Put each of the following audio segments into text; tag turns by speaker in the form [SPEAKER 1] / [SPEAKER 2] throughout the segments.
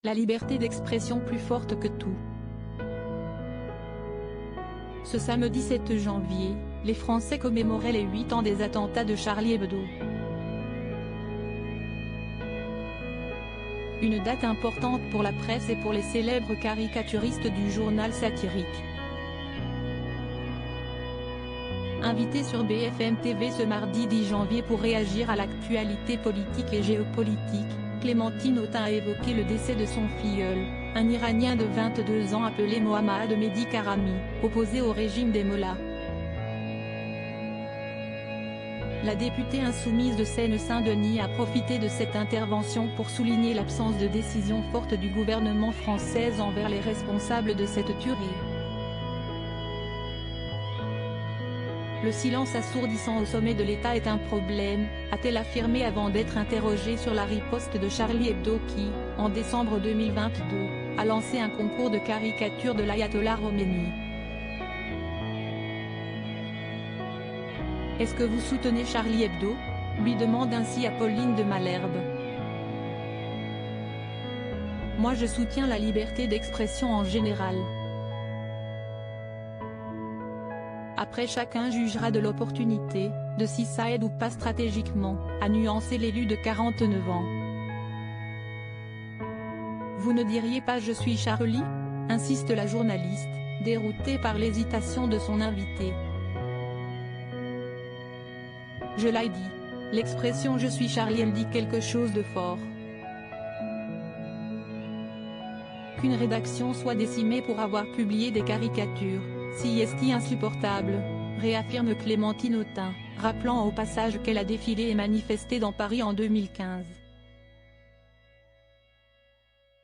[SPEAKER 1] La liberté d'expression plus forte que tout. Ce samedi 7 janvier, les Français commémoraient les 8 ans des attentats de Charlie Hebdo. Une date importante pour la presse et pour les célèbres caricaturistes du journal satirique. Invitée sur BFM TV ce mardi 10 janvier pour réagir à l'actualité politique et géopolitique, Clémentine Autain a évoqué le décès de son filleul, un Iranien de 22 ans appelé Mohammad Mehdi Karami, opposé au régime des Mollahs. La députée insoumise de Seine-Saint-Denis a profité de cette intervention pour souligner l'absence de décision forte du gouvernement français envers les responsables de cette tuerie. Le silence assourdissant au sommet de l'État est un problème, a-t-elle affirmé avant d'être interrogée sur la riposte de Charlie Hebdo qui, en décembre 2022, a lancé un concours de caricature de l'ayatollah Khomeini. Est-ce que vous soutenez Charlie Hebdo ? Lui demande ainsi Apolline de Malherbe. Moi je soutiens la liberté d'expression en général. Après chacun jugera de l'opportunité, de si ça aide ou pas stratégiquement, a nuancé l'élu de 49 ans. Vous ne diriez pas je suis Charlie ? Insiste la journaliste, déroutée par l'hésitation de son invité. Je l'ai dit. L'expression je suis Charlie elle dit quelque chose de fort. Qu'une rédaction soit décimée pour avoir publié des caricatures, si est insupportable, réaffirme Clémentine Autain, rappelant au passage qu'elle a défilé et manifesté dans Paris en 2015.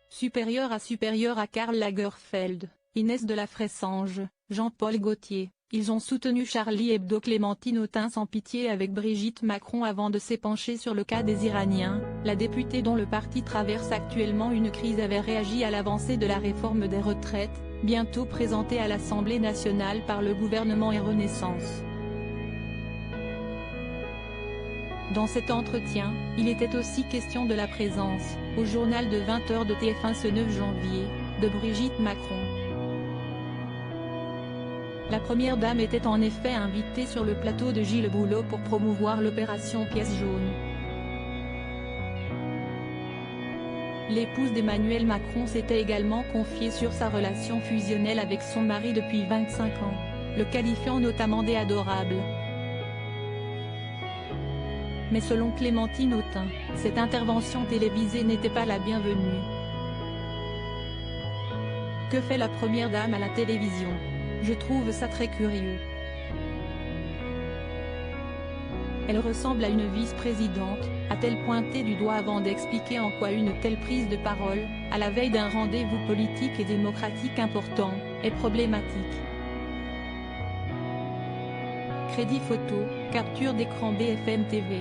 [SPEAKER 1] Supérieur à Karl Lagerfeld, Inès de la Fressange, Jean-Paul Gaultier, ils ont soutenu Charlie Hebdo. Clémentine Autain sans pitié avec Brigitte Macron avant de s'épancher sur le cas des Iraniens, la députée dont le parti traverse actuellement une crise avait réagi à l'avancée de la réforme des retraites, bientôt présentée à l'Assemblée nationale par le gouvernement et Renaissance. Dans cet entretien, il était aussi question de la présence, au journal de 20h de TF1 ce 9 janvier, de Brigitte Macron. La première dame était en effet invitée sur le plateau de Gilles Boulot pour promouvoir l'opération Pièce jaune. L'épouse d'Emmanuel Macron s'était également confiée sur sa relation fusionnelle avec son mari depuis 25 ans, le qualifiant notamment d'adorable. Mais selon Clémentine Autain, cette intervention télévisée n'était pas la bienvenue. Que fait la première dame à la télévision ? Je trouve ça très curieux. Elle ressemble à une vice-présidente, a-t-elle pointé du doigt avant d'expliquer en quoi une telle prise de parole, à la veille d'un rendez-vous politique et démocratique important, est problématique. Crédit photo, capture d'écran BFM TV.